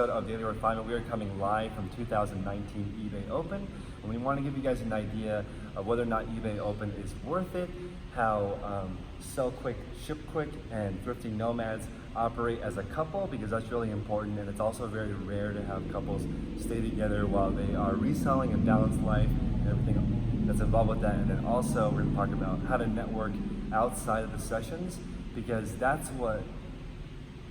Of Daily Refinement. We are coming live from 2019 eBay Open, and we want to give you guys an idea of whether or not eBay Open is worth it, how Sell Quick, Ship Quick, and Thrifty Nomads operate as a couple, because that's really important, and it's also very rare to have couples stay together while they are reselling and balanced life and everything that's involved with that. And then also we're going to talk about how to network outside of the sessions, because that's what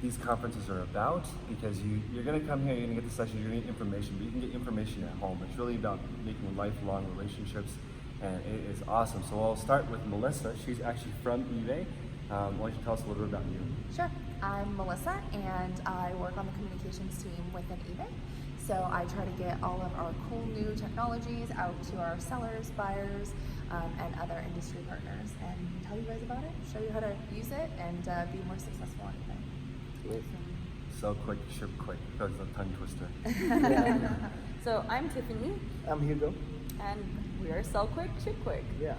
these conferences are about, because you're going to come here, you're going to get the session, you're going to get information, but you can get information at home. It's really about making lifelong relationships, and it is awesome. So I'll start with Melissa. She's actually from eBay. Why don't you tell us a little bit about you? Sure. I'm Melissa, and I work on the communications team within eBay. So I try to get all of our cool new technologies out to our sellers, buyers, and other industry partners, and tell you guys about it, show you how to use it, and be more successful on eBay. Sell Quick, Ship Quick. That's a tongue twister. So I'm Tiffany. I'm Hugo. And we are Sell Quick, Ship Quick. Yeah.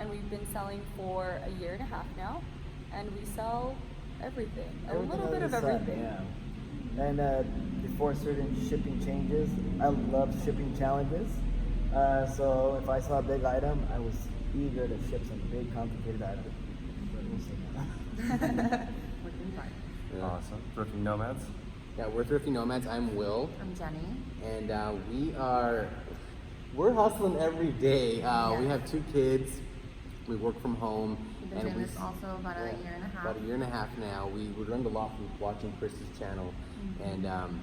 And we've been selling for a year and a half now, and we sell everything, a little bit of everything. Yeah. And before certain shipping changes, I love shipping challenges. So if I saw a big item, I was eager to ship some big, complicated items. But we'll see now. Yeah. Awesome. Thrifty Nomads. Yeah, we're Thrifty Nomads. I'm Will. I'm Jenny. And we're hustling every day. We have 2 kids. We work from home. We've been doing this also about a year and a half. About a year and a half now. We learned a lot from watching Chris's channel. Mm-hmm. And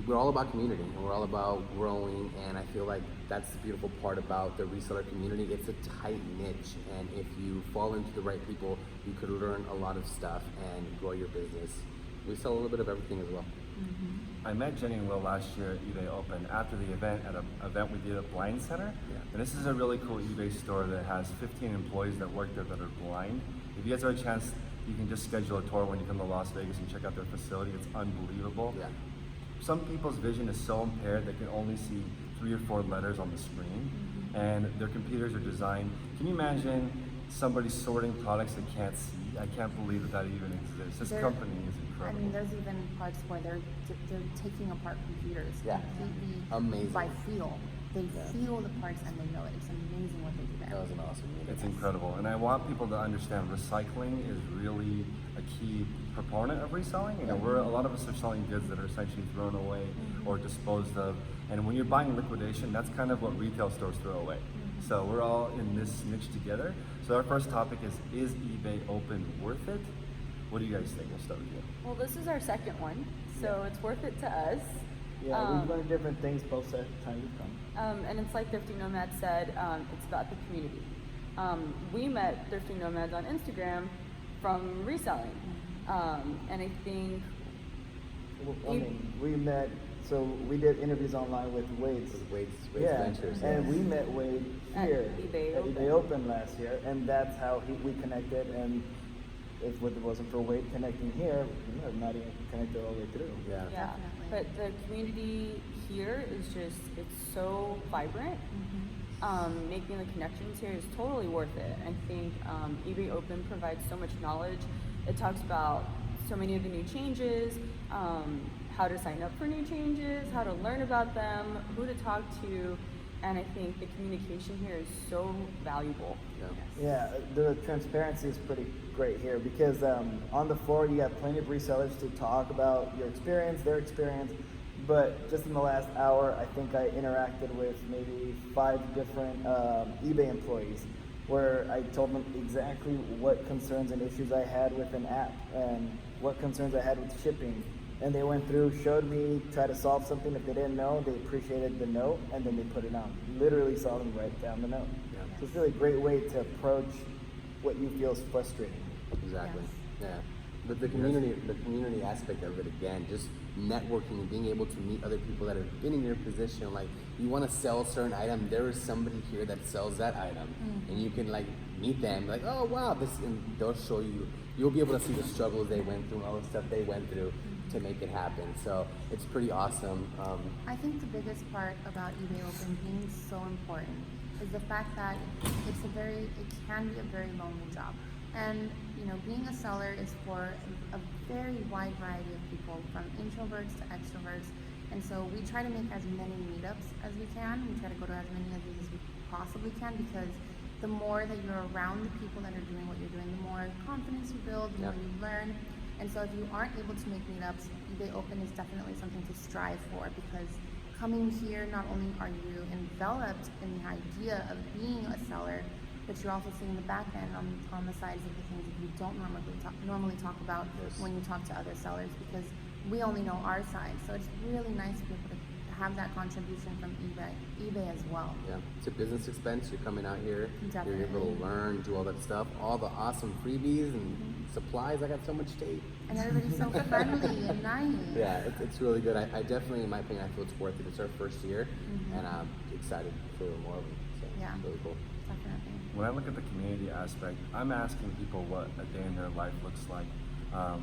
we're all about community, and we're all about growing, and I feel like that's the beautiful part about the reseller community. It's a tight niche, and if you fall into the right people, you could learn a lot of stuff and grow your business. We sell a little bit of everything as well. I met Jenny and Will last year at eBay Open after the event, at an event we did at Blind Center. Yeah. And this is a really cool eBay store that has 15 employees that work there that are blind. If you guys have a chance, you can just schedule a tour when you come to Las Vegas and check out their facility. It's unbelievable. Yeah. Some people's vision is so impaired they can only see 3 or 4 letters on the screen, and their computers are designed. Can you imagine somebody sorting products they can't see? I can't believe that even exists. This company is incredible. I mean, there's even parts where they're taking apart computers completely amazing. By feel. They feel the parts and they know it. It's amazing what they do there. That was an awesome meeting. It's incredible. And I want people to understand recycling is really a key proponent of reselling. You know, a lot of us are selling goods that are essentially thrown away or disposed of. And when you're buying liquidation, that's kind of what retail stores throw away. So we're all in this niche together. So our first topic is eBay Open worth it? What do you guys think? We'll start with you. Well, this is our second one, so it's worth it to us. Yeah, we've learned different things both sides of the time we've come. And it's like Thrifty Nomad said, it's about the community. We met Thrifty Nomads on Instagram from reselling. And I think... we met, so we did interviews online with Wade's Ventures. And we met Wade here at eBay Open last year, and that's how we connected. And if it wasn't for Wade connecting here, we would not even connected all the way through. Yeah. But the community here is just, it's so vibrant. Making the connections here is totally worth it. I think eBay Open provides so much knowledge. It talks about so many of the new changes, how to sign up for new changes, how to learn about them, who to talk to, and I think the communication here is so valuable. Yeah, the transparency is pretty great here, because on the floor you have plenty of resellers to talk about your experience, their experience, but just in the last hour I think I interacted with maybe 5 different eBay employees, where I told them exactly what concerns and issues I had with an app and what concerns I had with shipping. And they went through, showed me, tried to solve something. If they didn't know, they appreciated the note, and then they put it on. Literally saw them write down the note. Yeah. So it's really a great way to approach what you feel is frustrating. Exactly. Yeah. But the community aspect of it, again, just networking and being able to meet other people that have been in your position. Like, you want to sell a certain item, there is somebody here that sells that item, and you can like meet them, like, oh wow, this, and they'll show you. You'll be able to see the struggles they went through and all the stuff they went through to make it happen. So it's pretty awesome. I think the biggest part about eBay Open being so important is the fact that it can be a very lonely job. And being a seller is for a very wide variety of people, from introverts to extroverts. And so we try to make as many meetups as we can. We try to go to as many of these as we possibly can, because the more that you're around the people that are doing what you're doing, the more confidence you build, the more you learn. And so if you aren't able to make meetups, eBay Open is definitely something to strive for, because coming here, not only are you enveloped in the idea of being a seller, but you're also seeing the back end on the sides of the things that you don't normally talk about when you talk to other sellers, because we only know our side. So it's really nice to be able to have that contribution from eBay as well. Yeah, it's a business expense. You're coming out here, Definitely. you're able to learn, do all that stuff, all the awesome freebies and supplies. I got so much tape. And everybody's so friendly and nice. Yeah, it's really good. I definitely, in my opinion, I feel it's worth it. It's our first year, and I'm excited for more of them. So Yeah. it's really cool. Definitely. When I look at the community aspect, I'm asking people what a day in their life looks like.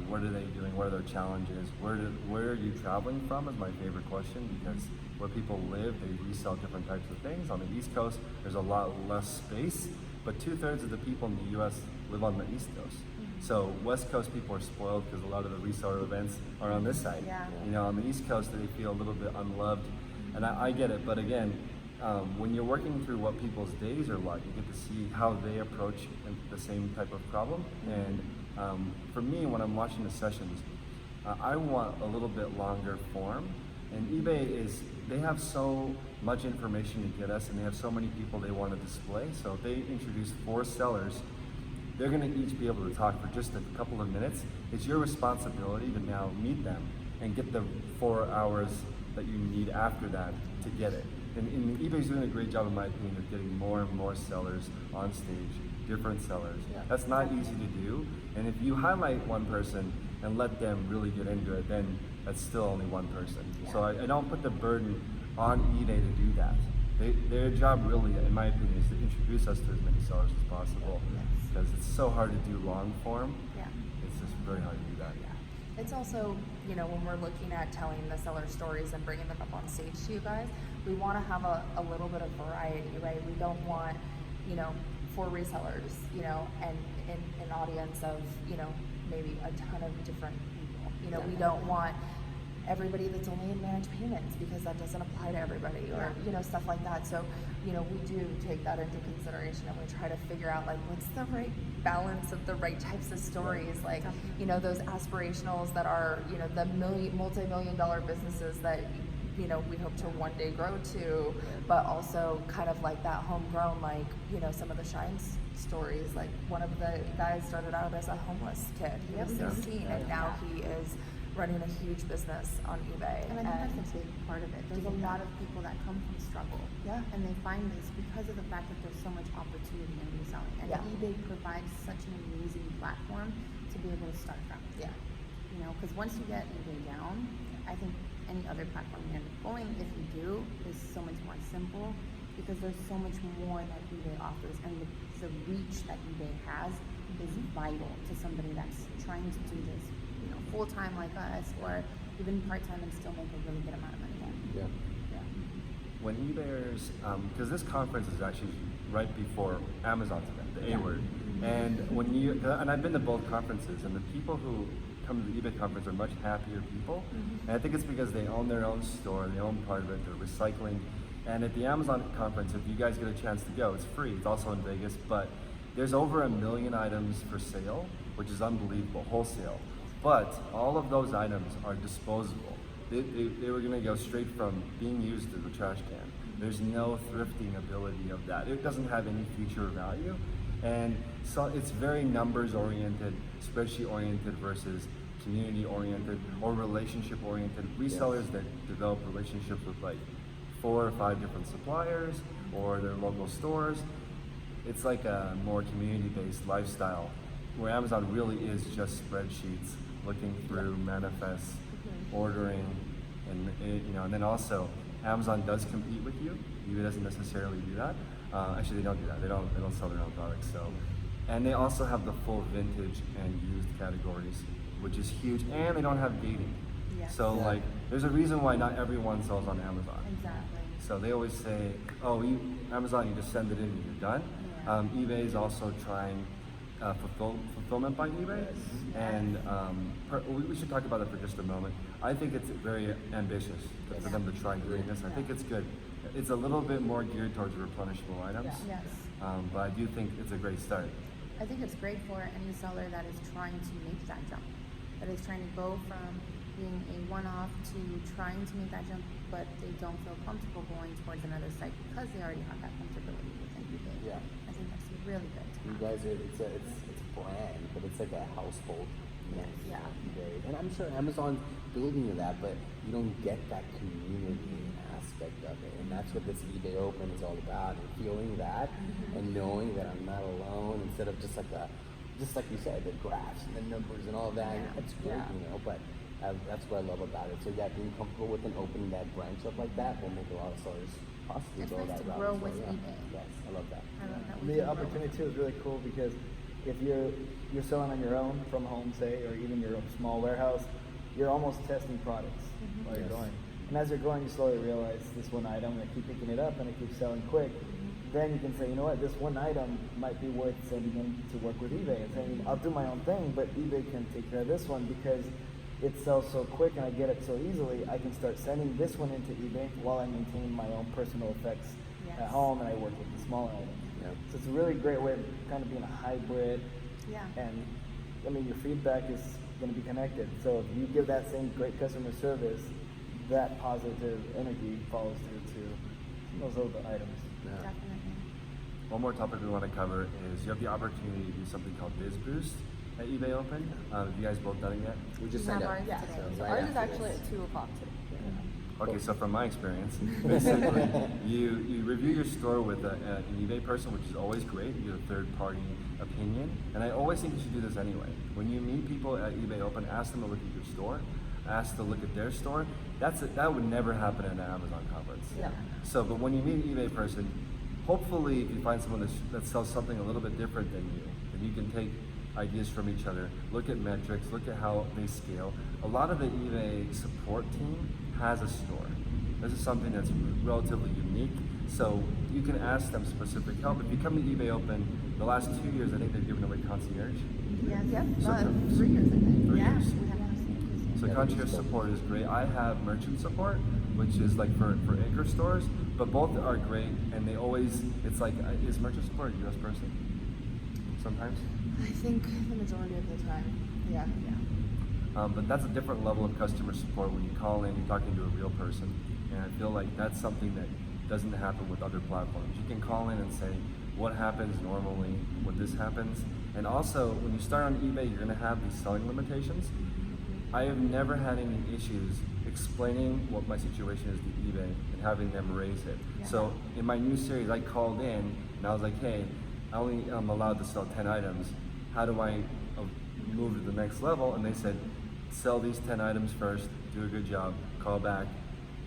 What are they doing? What are their challenges? Where are you traveling from is my favorite question, because where people live, they resell different types of things. On the East Coast, there's a lot less space, but 2/3 of the people in the US live on the East Coast. So West Coast people are spoiled because a lot of the reseller events are on this side. Yeah. On the East Coast, they feel a little bit unloved, and I get it. But again, when you're working through what people's days are like, you get to see how they approach the same type of problem. And for me, when I'm watching the sessions, I want a little bit longer form. And eBay they have so much information to get us, and they have so many people they want to display. So if they introduce 4 sellers, they're going to each be able to talk for just a couple of minutes. It's your responsibility to now meet them and get the 4 hours that you need after that to get it. And eBay's doing a great job, in my opinion, of getting more and more sellers on stage, different sellers. That's not easy to do. And if you highlight one person and let them really get into it, then that's still only one person. So I don't put the burden on eBay to do that. Their job really, in my opinion, is to introduce us to as many sellers as possible, because it's so hard to do long form. Yeah. It's just very hard to do that. It's also, when we're looking at telling the seller stories and bringing them up on stage to you guys, we want to have a little bit of variety, right? We don't want, 4 resellers, and an audience of, maybe a ton of different people. We don't want everybody that's only in managed payments, because that doesn't apply to everybody, or stuff like that. So we do take that into consideration, and we try to figure out what's the right balance of the right types of stories, those aspirationals that are the multi-million-dollar businesses that we hope to one day grow to, but also kind of like that homegrown, some of the Shine stories. Like, one of the guys started out as a homeless kid. He was 16, and now he is running a huge business on eBay. And I think that's a big part of it. There's a lot of people that come from struggle. Yeah. And they find this because of the fact that there's so much opportunity in reselling. And eBay provides such an amazing platform to be able to start from. Yeah. Because once you get eBay down, I think any other platform you end up going, if you do, is so much more simple, because there's so much more that eBay offers, and the reach that eBay has is vital to somebody that's trying to do this full-time like us, or even part-time, and still make a really good amount of money. When eBayers, because this conference is actually right before Amazon's event, the A word, and and I've been to both conferences, and the people who come to the eBay conference are much happier people, and I think it's because they own their own store, they own part of it, they're recycling. And at the Amazon conference, if you guys get a chance to go, it's free. It's also in Vegas, but there's over 1 million items for sale, which is unbelievable, wholesale. But all of those items are disposable. They were gonna go straight from being used to the trash can. There's no thrifting ability of that. It doesn't have any future value. And so it's very numbers oriented, spreadsheet oriented versus community oriented or relationship oriented. Resellers that develop relationships with 4 or 5 different suppliers or their local stores. It's like a more community-based lifestyle, where Amazon really is just spreadsheets, looking through manifests, ordering, and then also Amazon does compete with you. eBay doesn't necessarily do that. Actually, they don't do that. They don't sell their own products. So, and they also have the full vintage and used categories, which is huge. And they don't have gating. So there's a reason why not everyone sells on Amazon. Exactly. So they always say, Amazon, you just send it in and you're done. eBay is also trying fulfillment by eBay, and we should talk about it for just a moment. I think it's very ambitious for them to try doing this. I think it's good. It's a little bit more geared towards replenishable items, Yes. but I do think it's a great start. I think it's great for any seller that is trying to make that jump, that is trying to go from being a one-off to trying to make that jump, but they don't feel comfortable going towards another site because they already have that comfortability within eBay. Yeah. I think that's really good. to You have. guys are it's a brand, but it's like a household name. Yeah. eBay. And I'm sure Amazon's building to that, but you don't get that community aspect of it. And that's what this eBay Open is all about. And feeling that and knowing that I'm not alone instead of just like you said, the graphs and the numbers and all that. Yeah. That's great, but that's what I love about it. So yeah, being comfortable with and opening that branch up like that will make a lot of sellers possibly It's go nice that to route. grow as well, with yeah. eBay. Yes, I love that. I love that. we The can grow opportunity with too is really cool because if you're selling on your own from home, say, or even your own small warehouse, you're almost testing products while you're Yes. going. And as you're going, you slowly realize this one item, and I keep picking it up, and it keeps selling quick. Then you can say, you know what, this one item might be worth sending in to work with eBay and saying, I'll do my own thing, but eBay can take care of this one because it sells so quick and I get it so easily. I can start sending this one into eBay while I maintain my own personal effects at Yes. home, and I work with the smaller items. Yeah. So it's a really great way of kind of being a hybrid. Yeah. And I mean, your feedback is going to be connected. So if you give that same great customer service, that positive energy follows through to those other items. Yeah. Definitely. One more topic we want to cover is you have the opportunity to do something called Biz Boost at eBay Open. Have you guys both done it yet? We just We signed have up. ours Yeah, today. so right ours is after actually this. at 2 o'clock today. Okay, so from my experience, basically, you review your store with an eBay person, which is always great. You get a third-party opinion, and I always think you should do this anyway. When you meet people at eBay Open, ask them to look at your store, ask to look at their store. That would never happen at an Amazon conference. Yeah. So, but when you meet an eBay person, hopefully, if you find someone that sells something a little bit different than you, then you can take ideas from each other, look at metrics, look at how they scale. A lot of the eBay support team has a store. This is something that's relatively unique, so you can ask them specific help. If you come to eBay Open, the last 2 years, I think they've given away concierge. Yes. Yep. Sometimes. 3 years, I think. 3 Yeah. years. We have to So Yeah, concierge so- support is great. I have merchant support, which is like for anchor stores, but both are great, and they always, it's like, is merchant support a US person? Sometimes? I think the majority of the time. Yeah. But that's a different level of customer support when you call in, you're talking to a real person. And I feel like that's something that doesn't happen with other platforms. You can call in and say, what happens normally when this happens? And also, when you start on eBay, you're gonna have these selling limitations. I have never had any issues explaining what my situation is to eBay and having them raise it. Yeah. So in my new series, I called in and I was like, hey, I only am allowed to sell 10 items. How do I move to the next level? And they said, sell these 10 items first, do a good job, call back,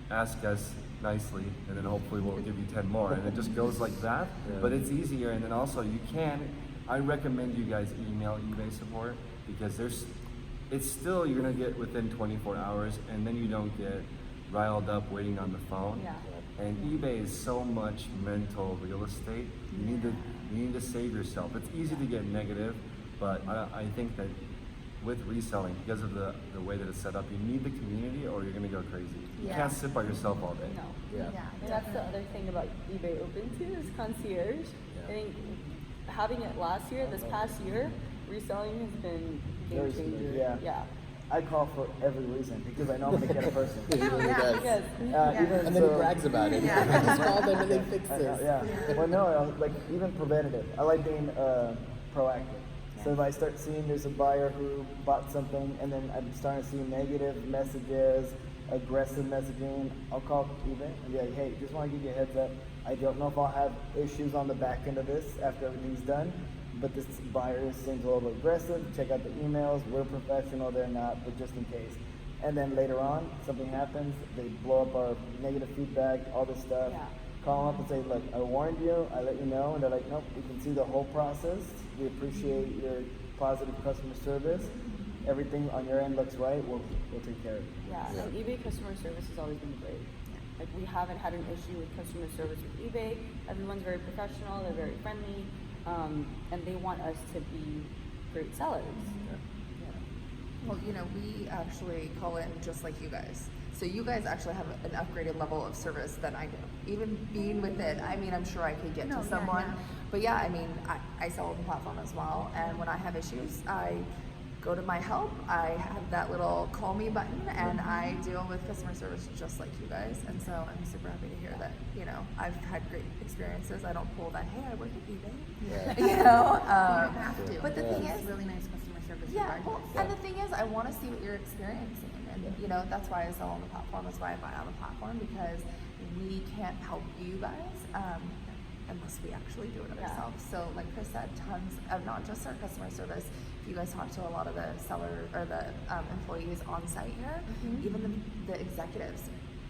ask us nicely, and then hopefully we'll give you 10 more. And it just goes like that, Yeah. but it's easier. And then also I recommend you guys email eBay support because it's still, you're gonna get within 24 hours and then you don't get riled up waiting on the phone. Yeah. And eBay is so much mental real estate. You need to save yourself. It's easy to get negative, but I think that with reselling, because of the way that it's set up, you need the community or you're gonna go crazy. You Yeah. can't sit by yourself all day. No. Yeah. And that's the other thing about eBay Open too is concierge. Yeah. I think having it last year, this past year, reselling has been Very game changer. smooth, yeah. Yeah. I call for every reason because I know I'm going to get a person. He really Yeah. does. Because Even And then he so- brags about it. Yeah. I just called them and they fixed this. Yeah. Well, no, like even preventative. I like being proactive. So if I start seeing there's a buyer who bought something and then I'm starting to see negative messages, aggressive messaging, I'll call eBay and be like, hey, just want to give you a heads up. I don't know if I'll have issues on the back end of this after everything's done, but this buyer seems a little aggressive. Check out the emails. We're professional, they're not, but just in case. And then later on, something happens, they blow up our negative feedback, all this stuff. Yeah. Call them up and say, look, I warned you, I let you know, and they're like, nope, we can see the whole process. We appreciate your positive customer service. Everything on your end looks right, we'll take care of it. Yeah, and eBay customer service has always been great. Like we haven't had an issue with customer service with eBay. Everyone's very professional. They're very friendly. and they want us to be great sellers. Well, we actually call in just like you guys. So you guys actually have an upgraded level of service than I do. Even being with it, I'm sure I could get to someone. But I sell on the platform as well. And when I have issues, I go to my help. I have that little call me button, and I deal with customer service just like you guys. And so I'm super happy to hear that, I've had great experiences. I don't pull that, hey, I work at eBay. Yeah. You don't have to. But the thing It's is, really nice customer service. yeah, regardless. and the thing is, I want to see what you're experiencing, and that's why I sell on the platform. That's why I buy on the platform, because we can't help you guys unless we actually do it ourselves. So, like Chris said, tons of not just our customer service. If you guys talk to a lot of the seller or the employees on site here, even the executives.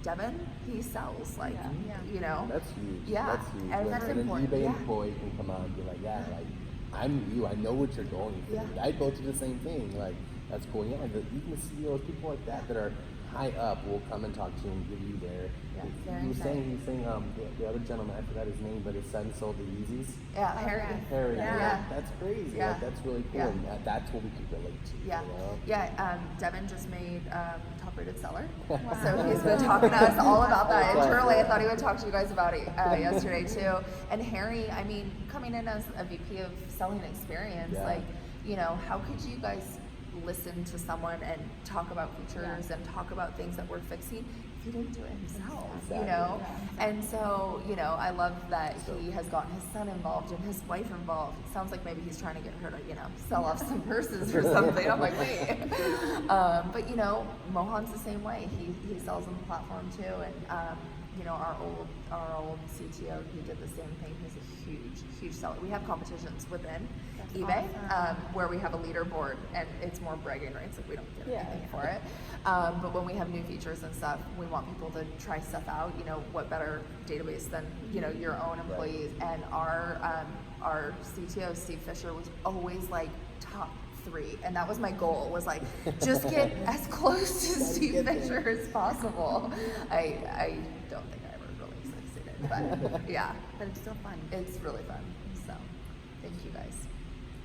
Devin, he sells That's huge. Yeah, That's huge. and When that's an important. eBay Yeah. employee can come out and be like, I'm you. I know what you're going through. Yeah. I go through the same thing. Like, that's cool. Yeah, even the CEOs, people like that are high up will come and talk to you and give you their. He was saying the other gentleman, I forgot his name, but his son sold the Yeezys. Yeah, Harry. Yeah. That's crazy. Yeah. Like, that's really cool. Yeah. And that's what we can relate to. Yeah, You know? yeah. Devin just made top rated seller, so he's been talking to us all about that. Internally, I thought he would talk to you guys about it yesterday too. And Harry, coming in as a VP of selling experience, how could you guys listen to someone and talk about features and talk about things that we're fixing if he didn't do it himself? Exactly. And so I love that he has gotten his son involved and his wife involved. It sounds like maybe he's trying to get her to sell off some purses or something. I'm like, wait. But Mohan's the same way. He sells on the platform too, and our old CTO, he did the same thing. He's a huge seller. We have competitions within eBay where we have a leaderboard, and it's more bragging rights if we don't get anything for it. But when we have new features and stuff, we want people to try stuff out. What better database than your own employees? And our CTO, Steve Fisher, was always like top 3, and that was my goal, was like just get as close to Steve Fisher as possible. I don't think I ever really succeeded, but yeah, But it's still fun. it's really fun. So thank you guys.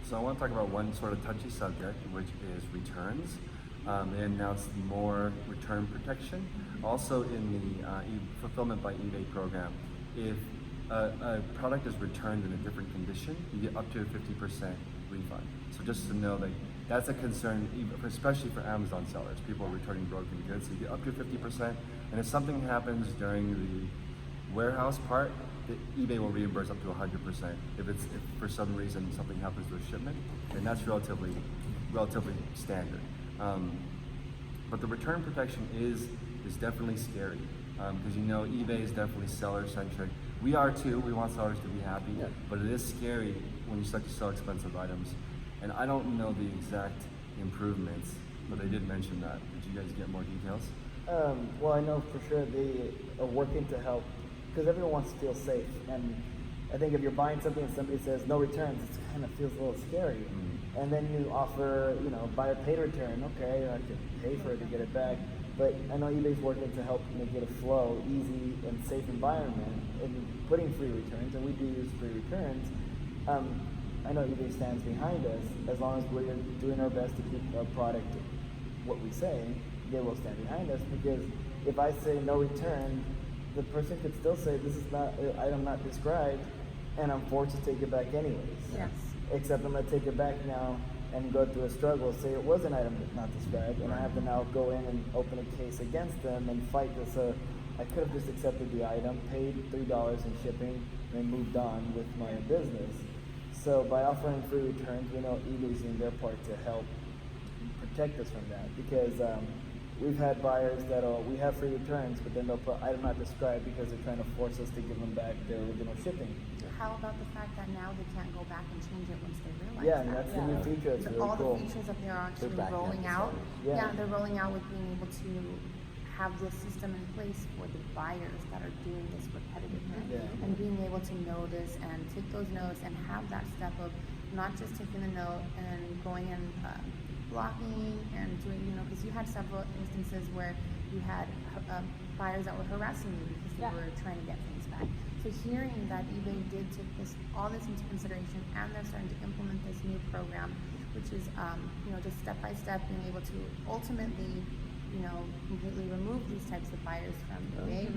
So I want to talk about one sort of touchy subject, which is returns. They announced more return protection. Also in the Fulfillment by eBay program, if a product is returned in a different condition, you get up to a 50% refund. So just to know that that's a concern, especially for Amazon sellers. People are returning broken goods, so you get up to 50%. And if something happens during the warehouse part, the eBay will reimburse up to 100%. If for some reason something happens to a shipment, and that's relatively standard. But the return protection is definitely scary, because eBay is definitely seller centric. We are too. We want sellers to be happy, but it is scary when you start to sell expensive items. And I don't know the exact improvements, but they did mention that. Did you guys get more details? Well, I know for sure they are working to help, because everyone wants to feel safe. And I think if you're buying something and somebody says no returns, it kind of feels a little scary. Mm-hmm. And then you offer, buyer paid return. Okay, I can pay for it to get it back. But I know eBay's working to help make it a flow, easy and safe environment, and putting free returns, and we do use free returns. I know eBay stands behind us. As long as we're doing our best to keep our product what we say, they will stand behind us, because if I say no return, the person could still say this is not an item not described, and I'm forced to take it back anyways. Yes. Except I'm going to take it back now and go through a struggle, say it was an item not described, and I have to now go in and open a case against them and fight this. So I could have just accepted the item, paid $3 in shipping, and then moved on with my business. So by offering free returns, we know eBay's doing their part to help protect us from that, because we've had buyers that we have free returns, but then they'll put item not described because they're trying to force us to give them back their original shipping. How about the fact that now they can't go back and change it once they realize Yeah, that? and that's the new feature. It's really All cool. the features that they're actually backing up rolling the out. sellers. Yeah. They're rolling out with being able to have this system in place for the buyers that are doing this repetitively, Yeah. and being able to notice and take those notes and have that step of not just taking the note and going and blocking and doing, because you had several instances where you had buyers that were harassing you because they were trying to get things back. So hearing that eBay did take all this into consideration, and they're starting to implement this new program, which is just step by step being able to ultimately completely remove these types of buyers from eBay,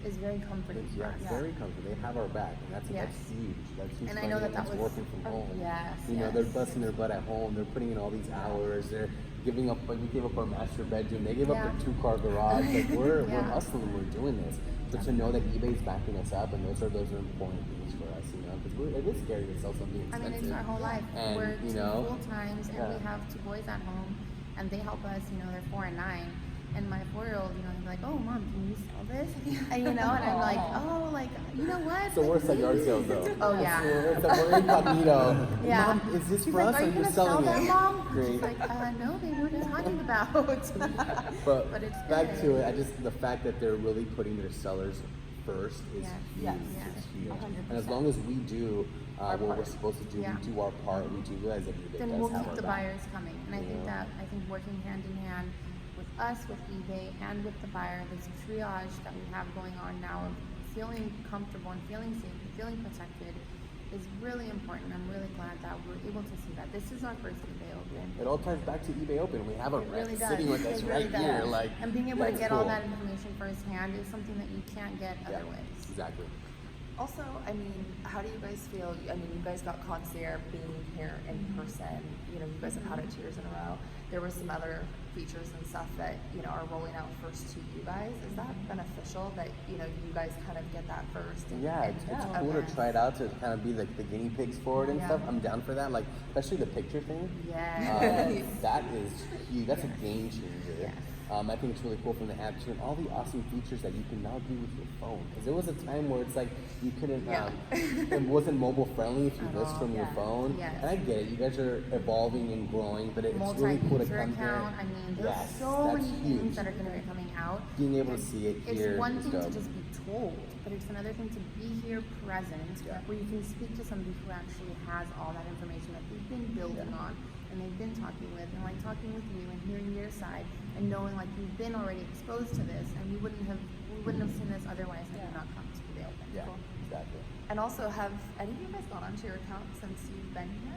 is very comforting for us. Very comfortable. They have our back, and that's huge. That's huge. And I know that that's was working from home. Yes, They're busting their butt at home. They're putting in all these hours. They're giving up. Like we gave up our master bedroom. They gave up their 2-car garage. Like we're hustling. We're doing this. But to know that eBay's backing us up, and those are important things for us, because it is scary to sell something expensive. I mean, it's our whole life. And, we're two full times, and we have 2 boys at home, and they help us. They're 4 and 9. And my 4-year-old, he's like, "Oh, Mom, can you sell this?" And I'm like, "Oh, you know what?" So where's the yard sales though? Oh yeah. It's we're incognito. Yeah. Mom, is this She's for us like, or "Are you you're gonna selling sell it? them, Mom?" Great. She's like, "No, they were talking about." But it's back good. to it, the fact that they're really putting their sellers first is huge. Yes. It's huge. 100%. And as long as we do what we're part. supposed to do, Yeah. we do our part, we do realize that eBay Then does we'll have keep our the back. buyers coming. And I think working hand in hand with us, with eBay, and with the buyer, this triage that we have going on now of feeling comfortable and feeling safe and feeling protected is really important. I'm really glad that we're able to see that. This is our first eBay Open. It all ties back to eBay Open. We have a It rep really does. sitting with us It right really here. does. And being able to that's get all cool. that information firsthand is something that you can't get Yeah, other ways. exactly. Also, how do you guys feel? You guys got Concierge being here in person. You guys have had it 2 years in a row. There were some other features and stuff that, are rolling out first to you guys. Is that beneficial that, you guys kind of get that first? It's cool to try it out, to kind of be like the guinea pigs for it and Yeah. stuff. I'm down for that. Like, especially the picture thing. Yes. That is huge. That's a game changer. Yes. I think it's really cool from the app too, and all the awesome features that you can now do with your phone. Because there was a time where it's like you couldn't, it wasn't mobile friendly if you At list all. from your phone. Yes. And I get it, you guys are evolving and growing, but it's really cool to Multi-user come account. here. I mean, there's Yes, so that's many huge. things that are going to be coming out. Being able to see it here It's one is thing dope. to just be told, but it's another thing to be here present, where you can speak to somebody who actually has all that information that they've been building on and they've been talking with, and like talking with you and hearing your side and knowing like you've been already exposed to this, and we wouldn't have seen this otherwise had you not come to the open. Yeah, exactly. And also, have any of you guys gone onto your account since you've been here?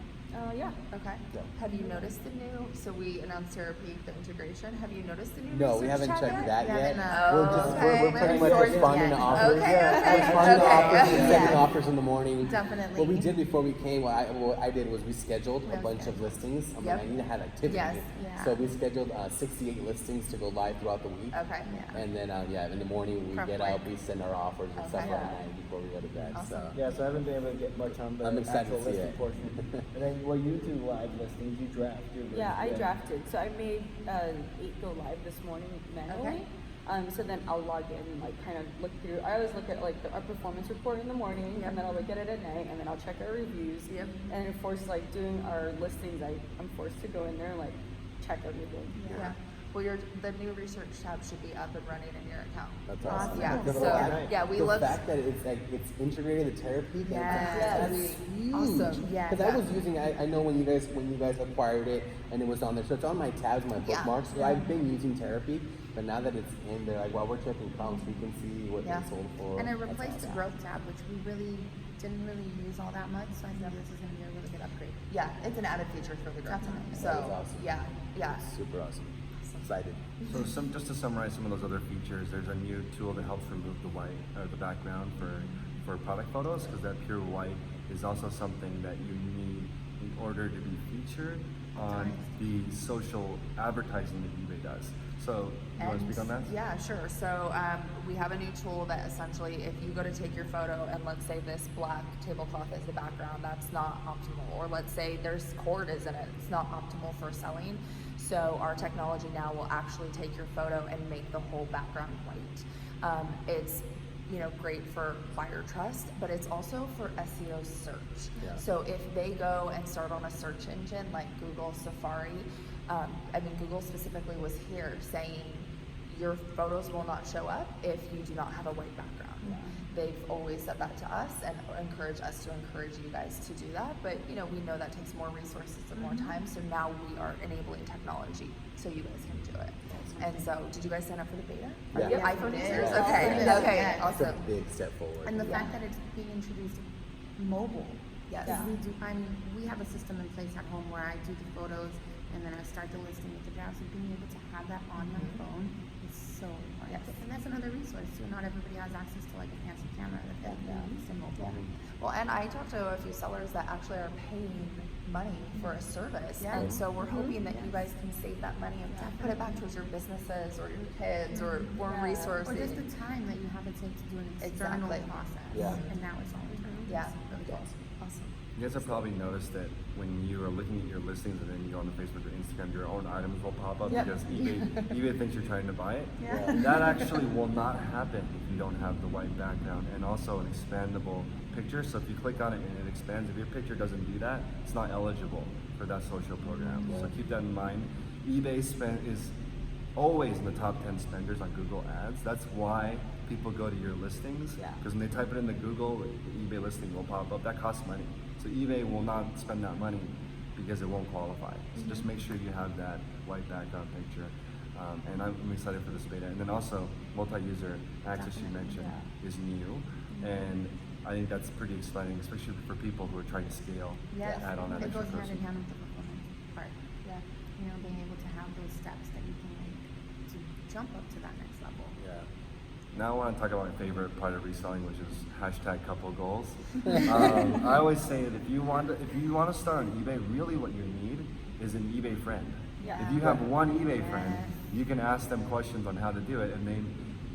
Yeah. Okay. Yeah. Have you noticed the new? So we announced Therapy, the integration. Have you noticed the new? No, we research haven't tab checked that yet. No. We're pretty much responding to offers. Responding to offers and sending offers in the morning. Definitely. What we did before we came, what I did was we scheduled a bunch of listings. I mean, Yep. I need to have activity. Yes. Yeah. So we scheduled 68 listings to go live throughout the week. Okay. And then, in the morning when we Prep get work. up, we send our offers and stuff Okay. at night before we go to bed. Awesome. So Yeah, so I haven't been able to get much on the I'm excited actual to see listing it. portion. And then you do live listings, you draft your Yeah, I drafted. So I made 8 go live this morning manually. So then I'll log in and kind of look through. I always look at our performance report in the morning, and then I'll look at it at night, and then I'll check our reviews. Yep. And of course, doing our listings, I'm forced to go in there and check everything. Yeah. Well, the new research tab should be up and running in your account. that's awesome. Yeah. The So fact- we the looked. fact that it's integrated the therapy, Yes. that's huge. Awesome. Yeah. Because I was using, I know when you guys acquired it and it was on there, so it's on my tabs, my bookmarks. So I've been using therapy, but now that it's in there, while we're checking comps, we can see what they sold for. And it That's replaced the awesome. growth tab, which we really didn't really use all that much. So I think this is going to be a really good upgrade. Yeah, it's an added feature for the growth tab. Definitely. So That is awesome. yeah. It's super awesome. Excited. So just to summarize some of those other features, there's a new tool that helps remove the white or the background for product photos, because that pure white is also something that you need in order to be featured on the social advertising that eBay does. So you want to speak on that? Yeah, sure. So we have a new tool that essentially, if you go to take your photo and let's say this black tablecloth is the background, that's not optimal. Or let's say there's cord is in it, it's not optimal for selling. So our technology now will actually take your photo and make the whole background white. It's great for buyer trust, but it's also for SEO search. Yeah. So if they go and start on a search engine like Google, Safari, Google specifically was here saying your photos will not show up if you do not have a white background. Yeah. They've always said that to us and encourage us to encourage you guys to do that. But we know that takes more resources and more time. So now we are enabling technology so you guys can do it. And so, did you guys sign up for the beta? Yeah. Are you Yes, iPhone we did. users? Yeah. Okay, Yes. okay, Yes. It's a awesome. big step forward. And the Yeah. fact that it's being introduced mobile. Yes. Because we do, I mean, we have a system in place at home where I do the photos and then I start the listing with the drafts. And being able to have that on my phone is so important. Yes. And that's another resource too. Not everybody has access to like a fancy camera that they can use in mobile. Well, and I talked to a few sellers that actually are paying money for a service, Yeah. and so we're hoping that you guys can save that money and put it back towards your businesses or your kids or resources. Or just the time that you have to take to do an external Exactly. process. Yeah. And now it's all internal. Yeah. It's really good. Awesome. You guys have probably noticed that when you are looking at your listings and then you go on the Facebook or Instagram, your own items will pop up Yep. because eBay thinks you're trying to buy it. Yeah. That actually will not happen if you don't have the white background and also an expandable picture. So if you click on it and it expands, if your picture doesn't do that, it's not eligible for that social program. So keep that in mind. eBay is always in the top 10 spenders on Google Ads. That's why people go to your listings, Yeah. because when they type it into Google, the eBay listing will pop up. That costs money. So eBay will not spend that money because it won't qualify. So just make sure you have that white background picture. And I'm excited for this beta. And then also, multi-user access you mentioned is new. And I think that's pretty exciting, especially for people who are trying to scale, Yes. add on that It extra goes hand person. in hand with the fulfillment part. Yeah. You know, being able to have those steps that you can make to jump up to that next level. Yeah. Now I want to talk about my favorite part of reselling, which is hashtag couple goals. I always say that if you want to start on eBay, really what you need is an eBay friend. Yeah. If you have one eBay friend, you can ask them questions on how to do it. And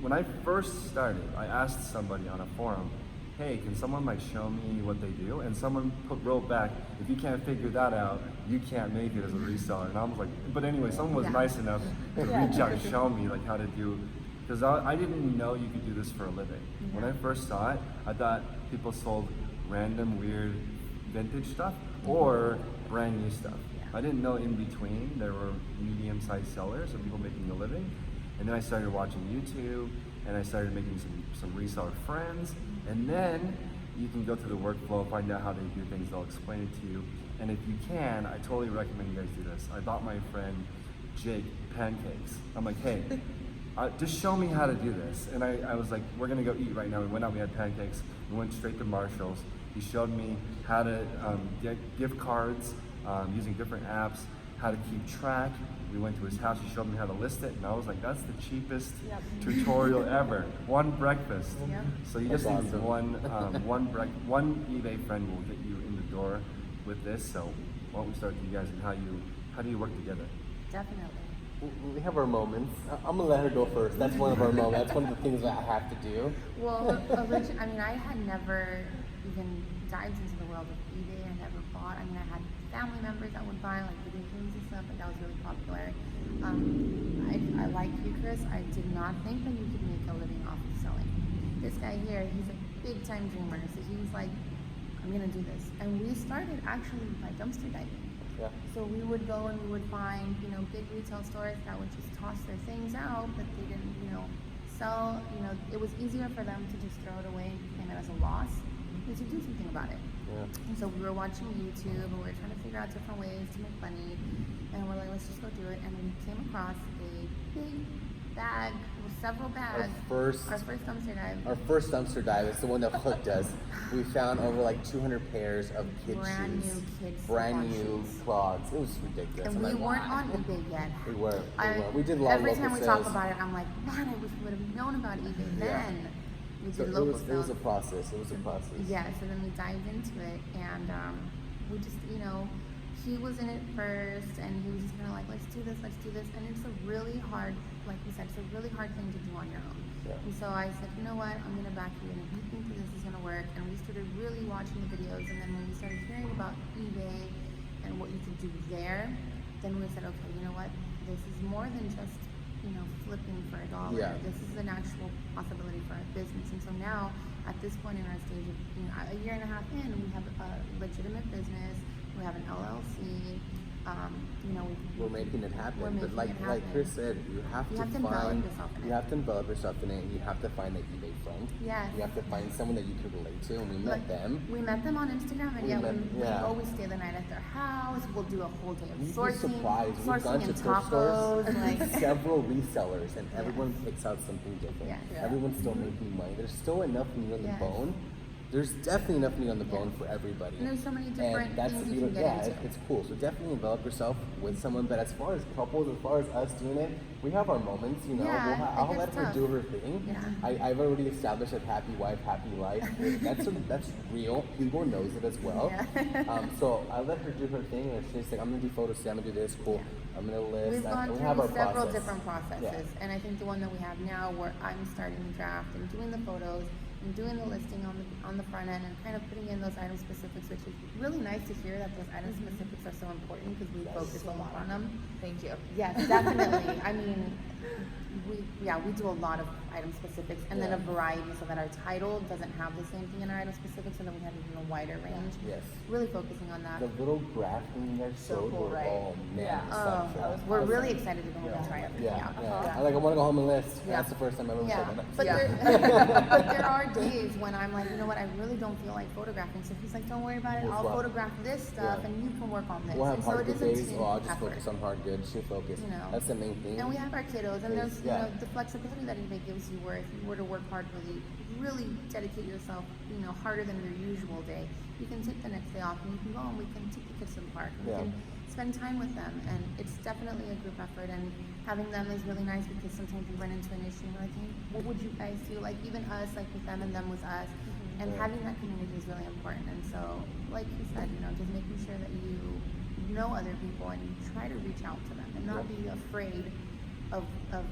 when I first started, I asked somebody on a forum, hey, can someone like show me what they do? And someone wrote back, if you can't figure that out, you can't make it as a reseller. And I was like, but anyway, someone was nice enough to reach out and show me like how to do, because I didn't know you could do this for a living. When I first saw it, I thought people sold random, weird, vintage stuff or brand new stuff. I didn't know in between there were medium-sized sellers of people making a living. And then I started watching YouTube and I started making some reseller friends. And then you can go through the workflow, find out how they do things, they'll explain it to you. And if you can, I totally recommend you guys do this. I bought my friend Jake pancakes. I'm like, hey, just show me how to do this. And I was like, we're gonna go eat right now. We went out, we had pancakes, we went straight to Marshall's. He showed me how to get gift cards using different apps, how to keep track. We went to his house, he showed me how to list it, and I was like, that's the cheapest tutorial ever. One breakfast. Yep. So you just That's need awesome. one eBay friend will get you in the door with this. So why don't we start with you guys and how do you work together? Definitely. We have our moments. I'm gonna let her go first. That's one of our moments. That's one of the things that I have to do. Well, I mean, I had never even dived into the world of eBay. I never bought. I mean, I had family members that would buy like video games and stuff, and that was really popular. I like you, Chris. I did not think that you could make a living off of selling. This guy here, he's a big time dreamer, so he was like, I'm gonna do this. And we started actually by dumpster diving. Yeah. So we would go and we would find, big retail stores that would just toss their things out that they didn't, sell. It was easier for them to just throw it away and claim it as a loss than to do something about it. Yeah. And so we were watching YouTube and we were trying to figure out different ways to make money. And we're like, let's just go do it. And we came across a big bag with several bags. Our first dumpster dive. Our first dumpster dive is the one that hooked us. We found over like 200 pairs of kid Brand shoes, new kids brand slip-on new shoes. clogs. It was ridiculous. And I'm we like, weren't wow. on eBay yet. We were. I- We did a lot of Every local time we sales. talk about it, I'm like, man, I wish we would have known about eBay Yeah. then. We So did it local was sales. a process. It was a process. Yeah, so then we dived into it, and we just, he was in it first, and he was just kind of like, let's do this. And it's a really hard, like we said, it's a really hard thing to do on your own. Yeah. And so I said, you know what, I'm going to back you, and if you think that this is going to work, and we started really watching the videos, and then when we started hearing about eBay and what you could do there, then we said, okay, you know what, this is more than just, flipping for $1. Yeah. This is an actual possibility for our business. And so now, at this point in our stage of, a year and a half in, we have a legitimate business, we have an LLC, you know, We're making it happen. We're But making it like Chris happen. said, you have You to have to envelop find yourself in you it. have to envelop yourself in it, and you have to find that eBay friend. Yes. You have to find someone that you can relate to, and we met Like, them. We met them on Instagram, and We met- we yeah. always stay the night at their house. We'll do a whole day of You'd be sourcing, surprised. We've sourcing gone to and thrift stores, tacos. Like, several resellers, and Yes. everyone picks out something different. Yes. Yeah. Everyone's still making money. There's still enough meat on the Yes. bone. There's definitely enough meat on the Yeah. bone for everybody. and there's so many different And that's things the you can beauty. get Yeah, into. it's cool. So definitely envelop yourself with someone. But as far as couples, as far as us doing it, we have our moments. You know, Yeah, I'll it let gets her tough. do her thing. Yeah. I've already established that happy wife, happy life. That's real. Igor knows it as well. Yeah. So I let her do her thing, and she's like, I'm gonna do photos today. I'm gonna do this. Cool. I'm gonna list. We've gone we through have our several process. different processes, and I think the one that we have now, where I'm starting the draft and doing the photos and doing the listing on the front end and kind of putting in those item specifics, which is really nice to hear that those item specifics are so important because we focus a lot on them. Thank you. Yes, definitely. I mean, we do a lot of item specifics and then a Yeah. variety so that our title doesn't have the same thing in our item specifics, and then we have even a wider range. Yes. Really focusing on that. The little graph thing you guys So showed cool, were right? all man. Yeah. stuff. We're really excited to go home and try everything Yeah, out. yeah. I want to go home and list. Yeah. That's the first time I've ever Yeah, said that. but, Yeah. but there are days when I'm like, you know what, I really don't feel like photographing. So he's like, don't worry about it. We'll I'll swap. photograph this stuff, Yeah. and you can work on this. We'll have And so hard it good is a days. team Oh, I'll just effort. focus on hard good. She'll focus. You know. That's the main thing. And we have our kiddos, and there's Yeah. you know the flexibility that eBay gives you, where if you were to work hard, really dedicate yourself, you know, harder than your usual day, you can take the next day off and you can go and we can take the kids to the park and Yeah. we can spend time with them, and it's definitely a group effort, and having them is really nice because sometimes we run into an issue and we're like, hey, what would you guys do? Like even us, like with them and them with us, and Yeah. having that community is really important. And so, like you said, you know, just making sure that you know other people and you try to reach out to them and not be afraid of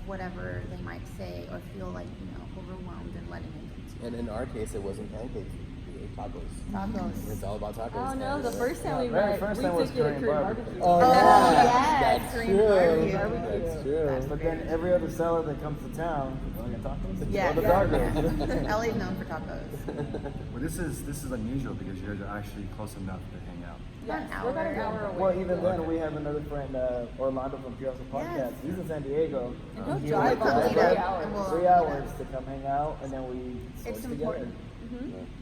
whatever they might say or feel like, you know, overwhelmed and letting them into. And in our case, it wasn't pancakes. We ate tacos. Tacos. It's all about tacos. Oh no, the guys. first time we very met, first we time was took you to Korean Korean barbecue. barbecue. Oh, yeah. yes, That's Korean true. barbecue. That's true. But then every other seller that comes to town, oh, you got tacos? Yeah. Oh, the tacos. LA's known for tacos. Well, this is unusual because you guys are actually close enough to hang out. Yes, An we're about an hour. hour away. Well, even then, we have another friend, Orlando from Pure Hustle Podcast. Yes. He's in San Diego. And he'll He drive will almost drive 3 up hours. And we'll- 3 hours to come hang out, and then we source It's together. important.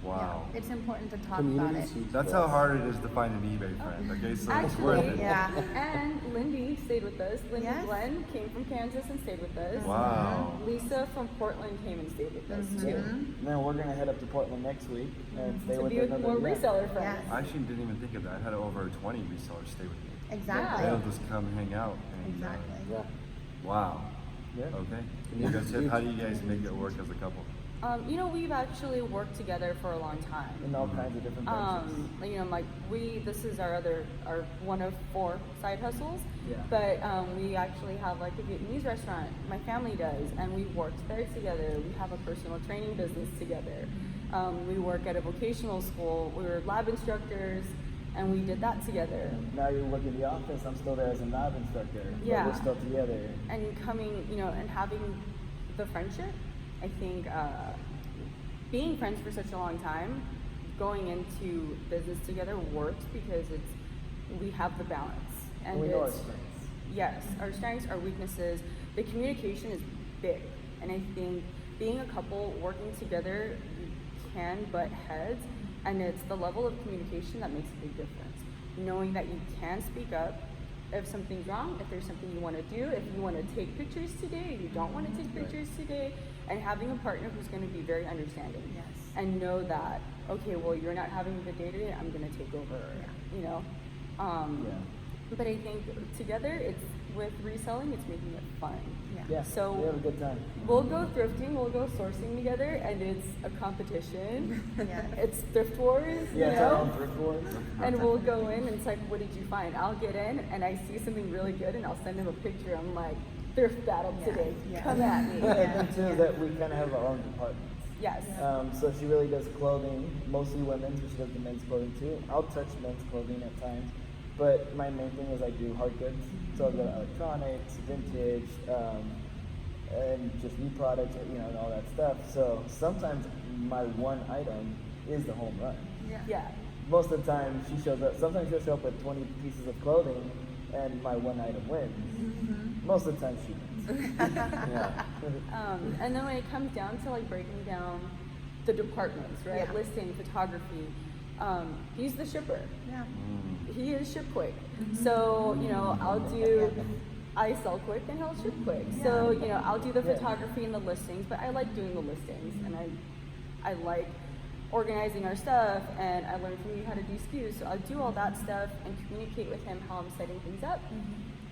Wow. Yeah, it's important to talk about Community's it. huge. That's for how us. hard it is to find an eBay friend. Okay, so it's worth Actually, it. Yeah. And Lindy stayed with us. Lindy Yes. Glenn came from Kansas and stayed with us. Wow. Lisa from Portland came and stayed with us too. And then we're gonna head up to Portland next week and stay To with be with another more yeah. reseller friends. Yes. I actually didn't even think of that. I had over 20 resellers stay with me. Exactly. They'll just come hang out. And, Exactly. Yeah. Wow. Yeah. Okay. You guys, how do you guys make it work as a couple? You know, we've actually worked together for a long time. In all kinds of different places. You know, like this is our one of 4 side hustles. Yeah. But we actually have like a Vietnamese restaurant. My family does, and we worked there together. We have a personal training business together. We work at a vocational school. We were lab instructors, and we did that together. Now you work in the office. I'm still there as a lab instructor. Yeah. But we're still together. And coming, you know, and having the friendship, I think being friends for such a long time, going into business together works because we have the balance. And we know our strengths. Yes, our strengths, our weaknesses. The communication is big, and I think being a couple working together, you can butt heads, and it's the level of communication that makes a big difference. Knowing that you can speak up if something's wrong, if there's something you want to do, if you want to take pictures today, you don't want to take pictures today, and having a partner who's going to be very understanding. Yes. And know that, okay, well, you're not having a good day today, I'm going to take over, you know? But I think together, it's with reselling, it's making it fun. Yeah. So we have a good time. we'll go thrifting, we'll go sourcing together, and it's a competition. Yeah. It's thrift wars, Yeah, you it's our own know? thrift wars. And we'll go in, and it's like, what did you find? I'll get in, and I see something really good, and I'll send him a picture. I'm like, thrift battle Yeah, today. yeah. Come at me. The thing too is that we kind of have our own departments. Yes. So she really does clothing, mostly women's, but she does the men's clothing too. I'll touch men's clothing at times, but my main thing is I do hard goods. So I've got electronics, vintage, and just new products, you know, and all that stuff. So sometimes my one item is the home run. Yeah. Most of the time she shows up, sometimes she'll show up with 20 pieces of clothing, and my one item wins. Most of the time she wins. Yeah. And then when it comes down to like breaking down the departments, right? Yeah. Listing, photography, he's the shipper. Yeah. He is ship quick. So, you know, I sell quick and he'll ship quick. So, you know, I'll do the photography and the listings, but I like doing the listings and I like organizing our stuff, and I learned from you how to do SKUs. So I'll do all that stuff and communicate with him how I'm setting things up,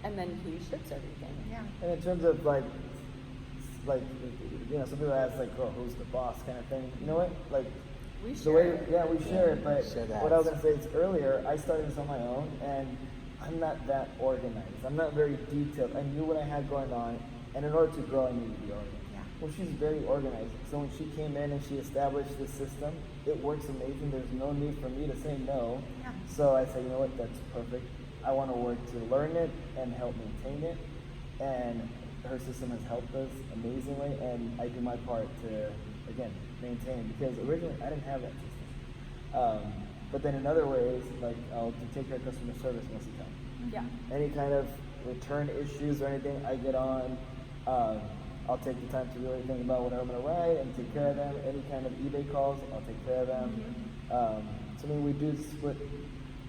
and then he ships everything. Yeah. And in terms of like, you know, some people ask like, oh, who's the boss kind of thing. You know what? Like, We the share way, it. yeah, we share it. But Share that. what I was gonna say is earlier, I started this on my own, and I'm not that organized. I'm not very detailed. I knew what I had going on, and in order to grow, I needed to be organized. Yeah. Well, she's very organized. So when she came in and she established the system, it works amazing. There's no need for me to say no. Yeah. So I said, you know what, that's perfect. I want to work to learn it and help maintain it. And her system has helped us amazingly, and I do my part to, again, maintain, because originally I didn't have that system. But then in other ways, like I'll take care of customer service most of the time. Yeah. Any kind of return issues or anything, I get on. I'll take the time to really think about what I'm going to write and take care of them. Any kind of eBay calls, I'll take care of them. So I mean, we do split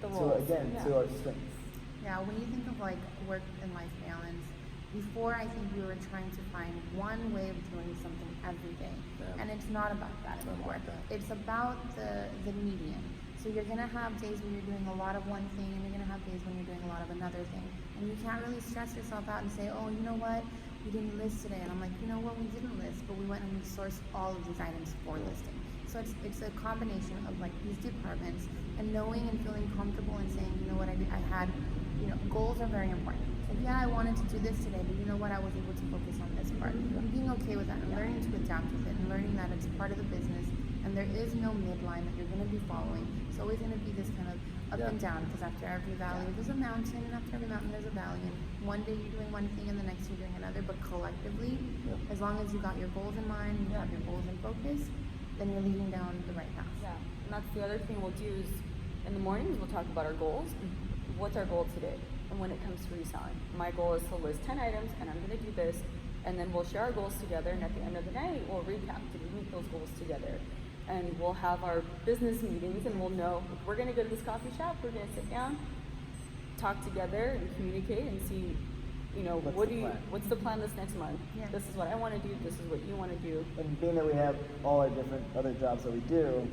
The to, roles, again, yeah. to our strengths. Yeah, when you think of like work and life balance, before I think we were trying to find one way of doing something every day. Yeah. And it's not about that It's not anymore. about that. It's about the median. So you're gonna have days when you're doing a lot of one thing, and you're gonna have days when you're doing a lot of another thing. And you can't really stress yourself out and say, oh, you know what? We didn't list today. And I'm like, you know what? We didn't list, but we went and we sourced all of these items for listing. So it's a combination of like these departments and knowing and feeling comfortable and saying, you know what, I had, you know, goals are very important. So yeah, I wanted to do this today, but you know what, I was able to focus on this part. And being okay with that and learning to adapt with it and learning that it's part of the business and there is no midline that you're going to be following. It's always going to be this kind of up and down, because after every valley there's a mountain, and after every mountain there's a valley, and one day you're doing one thing and the next you're doing another, but collectively, as long as you got your goals in mind, you have your goals in focus, then you're leading down the right path. Yeah, and that's the other thing we'll do is in the mornings we'll talk about our goals. What's our goal today? And when it comes to reselling, my goal is to list 10 items and I'm going to do this, and then we'll share our goals together, and at the end of the night we'll recap, did we meet those goals together? And we'll have our business meetings, and we'll know if we're going to go to this coffee shop, we're going to sit down, talk together and communicate and see, you know, what's the plan this next month? Yeah. This is what I want to do, this is what you want to do. And being that we have all our different other jobs that we do,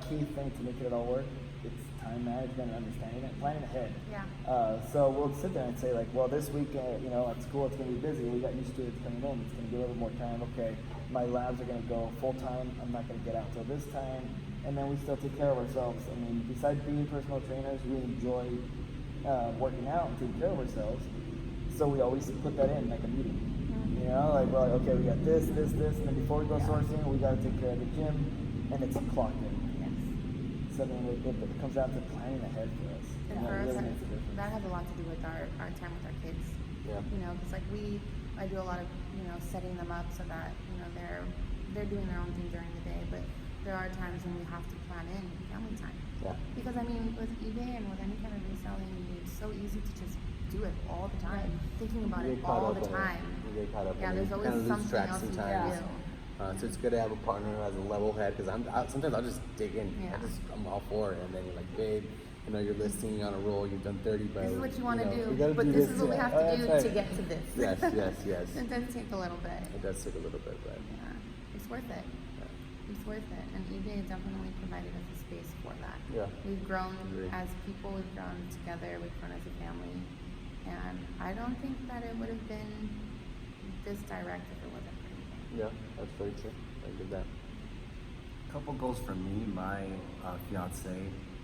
key thing to make it all work, it's time management and understanding it, planning ahead. Yeah. So we'll sit there and say like, well, this week, you know, at school it's going to be busy. We got new students coming in. It's going to be a little more time. Okay, my labs are going to go full time. I'm not going to get out till this time. And then we still take care of ourselves. I mean, besides being personal trainers, we enjoy working out and taking care of ourselves. So we always put that in like a meeting. You know, like, well, okay, we got this, and then before we go sourcing, we got to take care of the gym, and it's clocked in. So then it comes down to planning ahead for us. And that for us, really makes a difference. that has a lot to do with our time with our kids. Yeah. You know, because like I do a lot of, you know, setting them up so that, you know, they're doing their own thing during the day, but there are times when we have to plan in family time. Yeah. Because I mean, with eBay and with any kind of reselling, it's so easy to just do it all the time, thinking about You it get caught all up the in it. time. You get caught up Yeah, in it. there's You always kinda lose something track else you sometimes. can do. So it's good to have a partner who has a level head, because sometimes I'll just dig in. Yeah. I'm all for it, and then you're like, babe, you know, you're listing, you're on a roll, you've done 30, but This is what you want to know, do, we gotta but do this is what we yeah. have Oh, to do that's to right. get to this. Yes. It does take a little bit. It does take a little bit, but Yeah, it's worth it. It's worth it. And eBay definitely provided us a space for that. Yeah. We've grown Agree. as people, we've grown together, we've grown as a family. And I don't think that it would have been this direct if it wasn't for eBay. yeah, that's very true. I give that. Couple goals for me. My fiance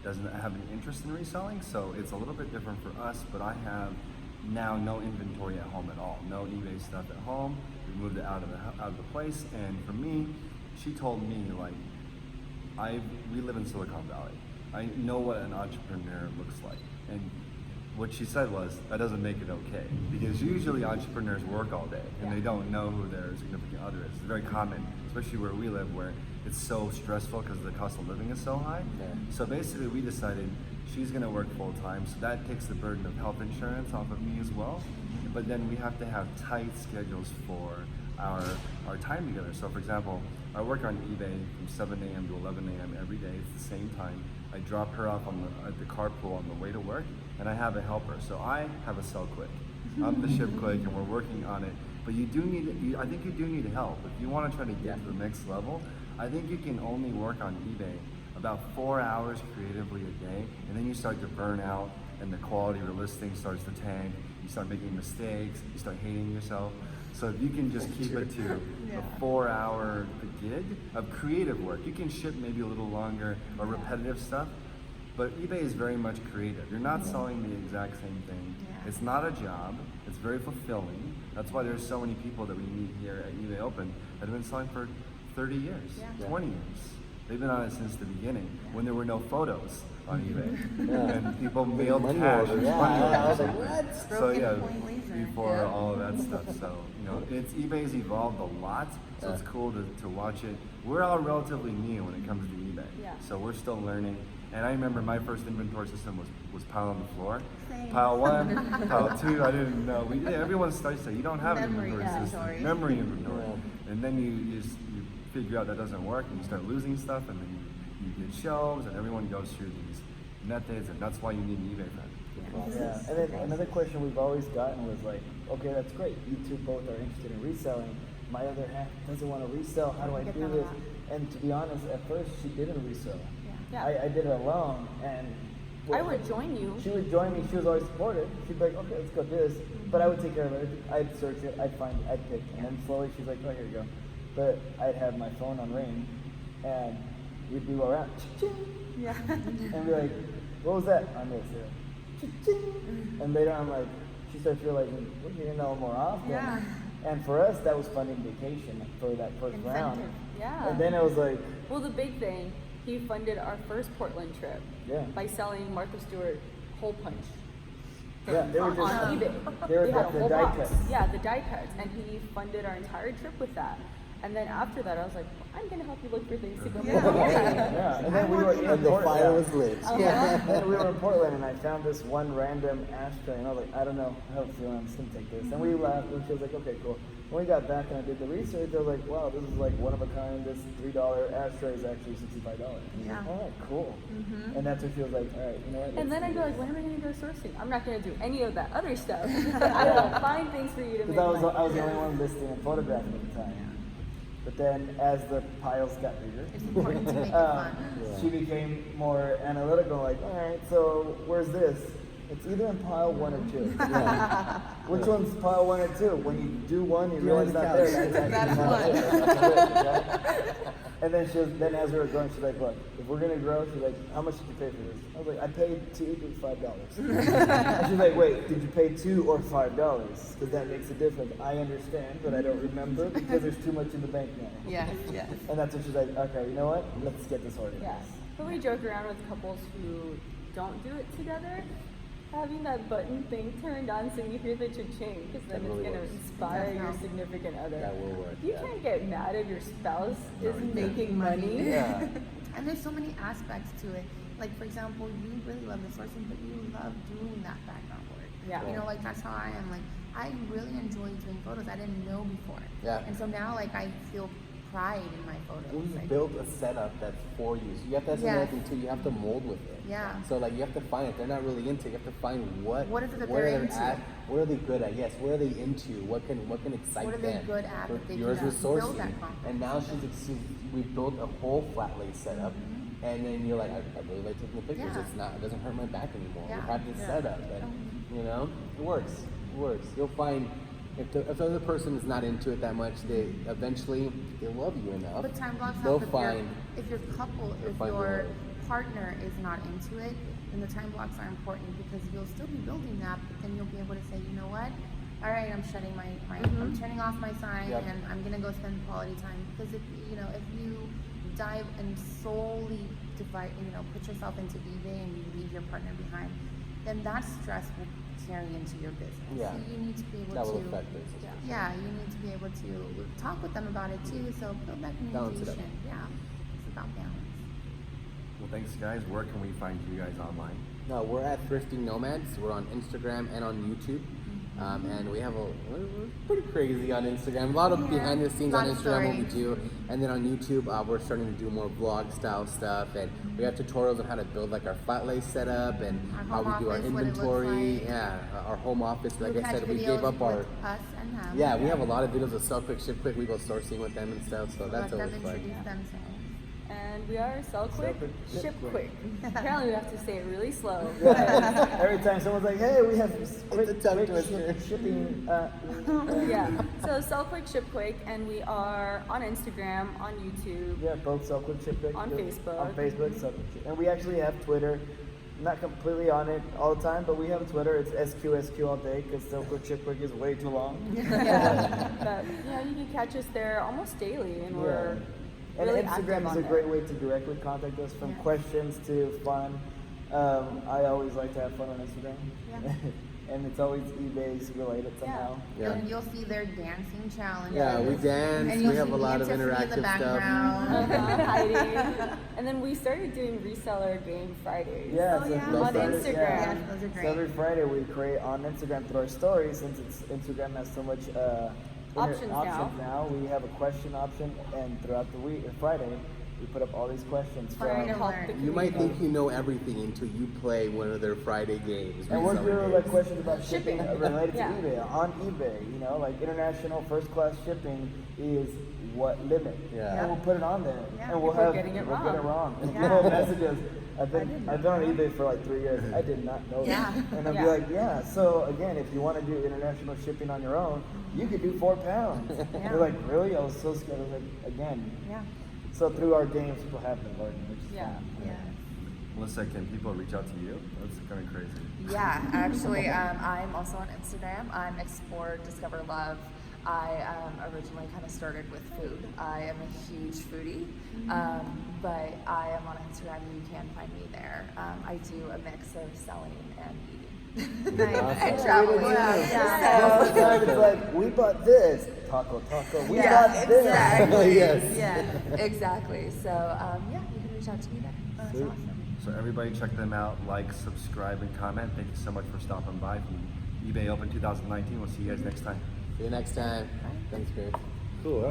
doesn't have an interest in reselling, so it's a little bit different for us, but I have now no inventory at home at all. No eBay stuff at home. We moved it out of the place, and for me, she told me, like, we live in Silicon Valley. I know what an entrepreneur looks like. And what she said was, that doesn't make it okay. Because usually entrepreneurs work all day and they don't know who their significant other is. It's very common especially where we live, where it's so stressful because the cost of living is so high. Yeah. So basically, we decided she's going to work full time, so that takes the burden of health insurance off of me as well. But then we have to have tight schedules for our time together. So for example, I work on eBay from 7 a.m. to 11 a.m. every day. It's the same time. I drop her off at the carpool on the way to work, and I have a helper. So I have a sell quick. I'm the ship quick, and we're working on it. But you do need, I think you do need help. If you want to try to get to the next level, I think you can only work on eBay about 4 hours creatively a day, and then you start to burn out, and the quality of your listing starts to tank. You start making mistakes. You start hating yourself. So if you can just keep it to a 4-hour gig of creative work, you can ship maybe a little longer or repetitive stuff. But eBay is very much creative. You're not selling the exact same thing. It's not a job. It's very fulfilling. That's why there's so many people that we meet here at eBay Open that have been selling for 30 years, 20 years. They've been on it since the beginning, when there were no photos on eBay, and people mailed Money cash. order, I was like, what? So yeah, before all of that stuff. So eBay's evolved a lot. So it's cool to watch it. We're all relatively new when it comes to eBay. So we're still learning. And I remember my first inventory system was pile on the floor. Same. Pile 1, pile 2, I didn't know. Everyone starts to say, you don't have an Memory inventory inventory. system. Memory inventory. And then you figure out that doesn't work, and you start losing stuff, and then you get shelves, and everyone goes through these methods, and that's why you need an eBay friend. Yeah, and then another question we've always gotten was like, okay, that's great. You two both are interested in reselling. My other half doesn't want to resell. How do I Get do that a this? lot. And to be honest, at first she didn't resell. Yeah. I did it alone, and I would join you. She would join me. She was always supportive. She'd be like, okay, let's go do this. But I would take care of it. I'd search it. I'd find it. I'd pick. And then slowly she's like, oh, here you go. But I'd have my phone on ring, and we'd be go around, Yeah. and be like, what was that? On this, and later I'm like, she starts realizing we're gonna know more often. Yeah. And for us, that was funding vacation for that first round. Incentive. Yeah. And then it was like, Well, the big thing, he funded our first Portland trip by selling Martha Stewart hole punch. yeah, they were on just eBay. they were They had a the whole die box. cuts. Yeah, the die cuts, and he funded our entire trip with that. And then after that, I was like, I'm gonna help you look for things to go Yeah. for. Yeah, and then we were in And the Portland. fire was lit. And then we were in Portland, and I found this one random ashtray, and I was like, I don't know how to feel. I'm just gonna take this. And we laughed, and she was like, okay, cool. When we got back and I did the research, I was like, wow, this is like one of a kind. This $3 ashtray is actually $65. Yeah. All right, cool. And that's when she was like, all right, you know what? And then I'd be like, when am I gonna go sourcing? I'm not gonna do any of that other stuff. I will find things for you to make Because money. I was the only one listing and photographing at the time. But then as the piles got bigger, It's important to make it fun. she became more analytical, like, all right, so where's this? It's either in pile 1 or 2. Which one's pile 1 or 2? When you do one, you realize it's not there. That's one. And then then as we were going, she's like, look, if we're gonna grow, she's like, how much did you pay for this? I was like, I paid $2 to $5. And she's like, wait, did you pay $2 or $5? Because that makes a difference. I understand, but I don't remember because there's too much in the bank now. Yes, yes. And that's when she's like, okay, you know what? Let's get this organized. Yeah. But we joke around with couples who don't do it together. Having that button thing turned on so you hear the cha-ching, because then That really it's going to works. inspire your significant other. That will work. You can't get mad if your spouse is making money. Yeah. And there's so many aspects to it. Like, for example, you really love the sourcing, but you love doing that background work. Yeah. You know, like, that's how I am. Like, I really enjoy doing photos. I didn't know before. Yeah. And so now, like, I feel pride in my photos. We Like, built a setup that's for you. So you have to have Yes. something too. You have to mold with it. Yeah. So like you have to find it. They're not really into it. You have to find what is it that where they're into? at, what are they good at? Yes, what are they into? What can excite What are them? they good at So that they yours can was build sourcing, that confidence? and now we've built a whole flat lay setup. And then you're like, I really like taking the pictures. Yeah. It doesn't hurt my back anymore. Yeah. We have this setup, and you know, it works. It works. You'll find if the other person is not into it that much, they eventually they'll love you enough. But time blocks They'll help if your couple, if find your the- partner is not into it, then the time blocks are important because you'll still be building that, but then you'll be able to say, you know what? All right, I'm shutting I'm turning off my sign Yep. and I'm gonna go spend quality time. Because if you dive and solely put yourself into eBay and you leave your partner behind, then that stress will carry into your business. Yeah. So you need to be able That will to, affect business. yeah, you need to be able to talk with them about it too. So build that Balance it up. communication. Yeah, it's about balance. Well, thanks, guys. Where can we find you guys online? No, we're at Thrifting Nomads. We're on Instagram and on YouTube. And we have we're pretty crazy on Instagram. A lot of behind the scenes on Lot of Instagram, what we stories. do. And then on YouTube, we're starting to do more vlog style stuff. And we have tutorials on how to build like our flat lay setup and Our how home we do our office, what it looks inventory. like. Yeah, our home office. Like We'll I catch said, we videos gave up our. with us and them. Yeah, we have a lot of videos of sell quick, ship quick. We go sourcing with them and stuff. So that's Let them always fun. introduce themselves. And we are sell quick, quick, ship ship quick. quick. Apparently we have to say it really slow. Yeah. Every time someone's like, "Hey, we have a tongue twister. shipping." Yeah. So sell quick, ship quick, and we are on Instagram, on YouTube. Yeah, both Sell Quick Ship Quick. On Facebook. On Facebook, Sell Quick Ship. And we actually have Twitter. Not completely on it all the time, but we have Twitter. It's SQSQ all day because Sell Quick Ship Quick is way too long. Yeah. But you can catch us there almost daily, and we're And really active Instagram is on a there. great way to directly contact us, from questions to fun. I always like to have fun on Instagram. Yeah. And it's always eBay's related somehow. Yeah. And you'll see their dancing challenges. Yeah, we dance. And We you'll have see a me lot and of Tiffany in the interactive stuff. background. Hiding. And then we started doing Reseller Game Fridays. Yeah, Oh, so yeah. those On Fridays, Instagram. yeah. Yes, those are great. So every Friday we create on Instagram through our stories, since Instagram has so much Options now. We have a question option, and throughout the week, Friday, we put up all these questions. Trying to from- help the You might community. think you know everything until you play one of their Friday games. And we're reseller doing like games. questions about shipping Shipping. related Yeah. to eBay. On eBay, like international first class shipping is what limit. Yeah. And we'll put it on there. Yeah. And we'll People are have getting it we'll get it wrong. wrong. And Yeah. people message us. I've been didn't on know eBay for like 3 years. I did not know Yeah. that. And I'd Yeah. be like, yeah. So again, if you want to do international shipping on your own, you could do £4. Yeah. They're like, really? I was so scared. I was like, again. Yeah. So through our games, people have been learning. Which is Yeah. fun. Yeah. Melissa, can people reach out to you? That's kind of crazy. Yeah, actually, I'm also on Instagram. I'm Explore Discover Love. I originally kind of started with food. I am a huge foodie, but I am on Instagram. You can find me there. I do a mix of selling and eating. Nice. And traveling. Yeah. Most of the time it's like, we bought this. Taco. We Yeah, bought this. exactly. Yes. Yeah, exactly. So, yeah, you can reach out to me there. That's Sweet. awesome. So everybody check them out, like, subscribe, and comment. Thank you so much for stopping by from eBay Open 2019. We'll see you guys next time. See you next time. Thanks, Chris. Cool.